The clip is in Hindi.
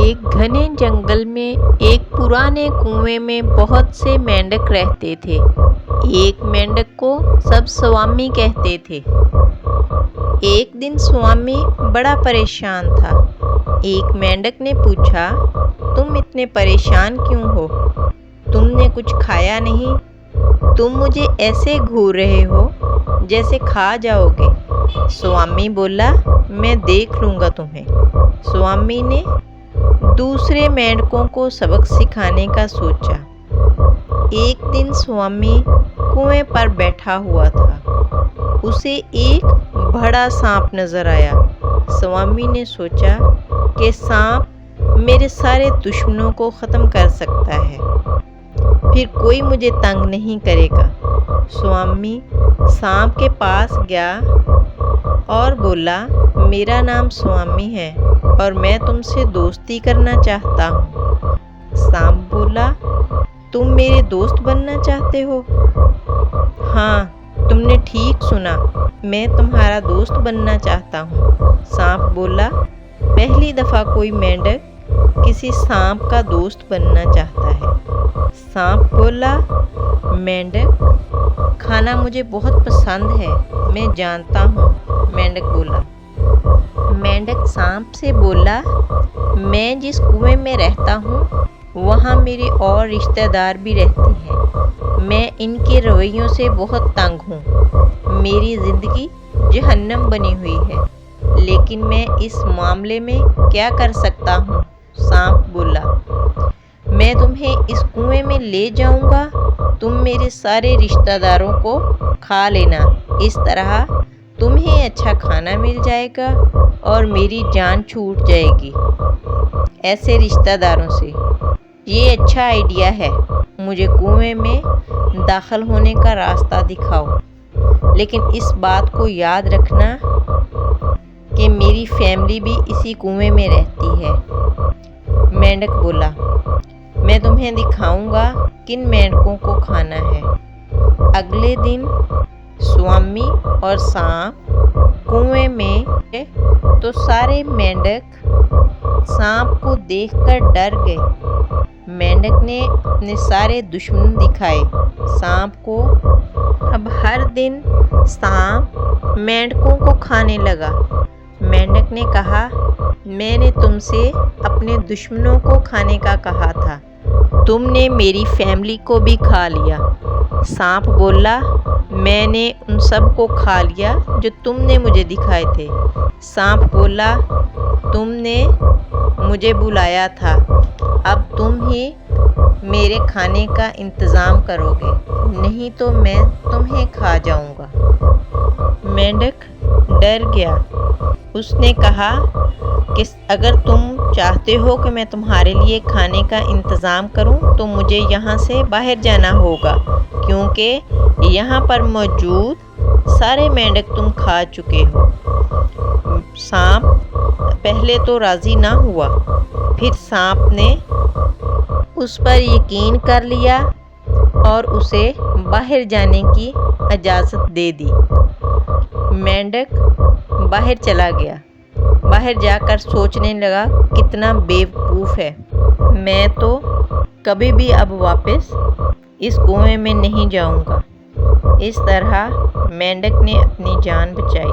एक घने जंगल में एक पुराने कुएं में बहुत से मेंढक रहते थे। एक मेंढक को सब स्वामी कहते थे। एक दिन स्वामी बड़ा परेशान था। एक मेंढक ने पूछा, तुम इतने परेशान क्यों हो? तुमने कुछ खाया नहीं? तुम मुझे ऐसे घूर रहे हो जैसे खा जाओगे। स्वामी बोला, मैं देख लूँगा तुम्हें। स्वामी ने दूसरे मेंढकों को सबक सिखाने का सोचा। एक दिन स्वामी कुएं पर बैठा हुआ था। उसे एक बड़ा सांप नजर आया। स्वामी ने सोचा कि सांप मेरे सारे दुश्मनों को ख़त्म कर सकता है, फिर कोई मुझे तंग नहीं करेगा। स्वामी सांप के पास गया और बोला, मेरा नाम स्वामी है और मैं तुमसे दोस्ती करना चाहता हूँ। सांप बोला, तुम मेरे दोस्त बनना चाहते हो? हाँ, तुमने ठीक सुना, मैं तुम्हारा दोस्त बनना चाहता हूँ। सांप बोला, पहली दफ़ा कोई मेंढक किसी सांप का दोस्त बनना चाहता है। सांप बोला, मेंढक खाना मुझे बहुत पसंद है, मैं जानता हूँ। मेंढक बोला। मेंढक सांप से बोला, मैं जिस कुएं में रहता हूँ वहाँ मेरे और रिश्तेदार भी रहते हैं। मैं इनके रवैयों से बहुत तंग हूँ। मेरी ज़िंदगी जहन्नम बनी हुई है, लेकिन मैं इस मामले में क्या कर सकता हूँ? सांप बोला, मैं तुम्हें इस कुएं में ले जाऊँगा, तुम मेरे सारे रिश्तेदारों को खा लेना। इस तरह तुम्हें अच्छा खाना मिल जाएगा और मेरी जान छूट जाएगी ऐसे रिश्तेदारों से। ये अच्छा आइडिया है, मुझे कुएं में दाखिल होने का रास्ता दिखाओ, लेकिन इस बात को याद रखना कि मेरी फैमिली भी इसी कुएं में रहती है। मेंढक बोला, मैं तुम्हें दिखाऊंगा किन मेंढकों को खाना है। अगले दिन स्वामी और सांप कुएं में तो सारे मेंढक सांप को देखकर डर गए। मेंढक ने अपने सारे दुश्मन दिखाए सांप को। अब हर दिन सांप मेंढकों को खाने लगा। मेंढक ने कहा, मैंने तुमसे अपने दुश्मनों को खाने का कहा था, तुमने मेरी फैमिली को भी खा लिया। सांप बोला, मैंने उन सब को खा लिया जो तुमने मुझे दिखाए थे। सांप बोला, तुमने मुझे बुलाया था, अब तुम ही मेरे खाने का इंतज़ाम करोगे, नहीं तो मैं तुम्हें खा जाऊंगा। मेंढक डर गया। उसने कहा कि अगर तुम चाहते हो कि मैं तुम्हारे लिए खाने का इंतज़ाम करूं, तो मुझे यहाँ से बाहर जाना होगा, क्योंकि यहाँ पर मौजूद सारे मेंढक तुम खा चुके हो। सांप पहले तो राज़ी ना हुआ, फिर सांप ने उस पर यकीन कर लिया और उसे बाहर जाने की इजाज़त दे दी। मेंढक बाहर चला गया। बाहर जाकर सोचने लगा, कितना बेवकूफ़ है, मैं तो कभी भी अब वापस इस कुएं में नहीं जाऊंगा। इस तरह मेंढक ने अपनी जान बचाई।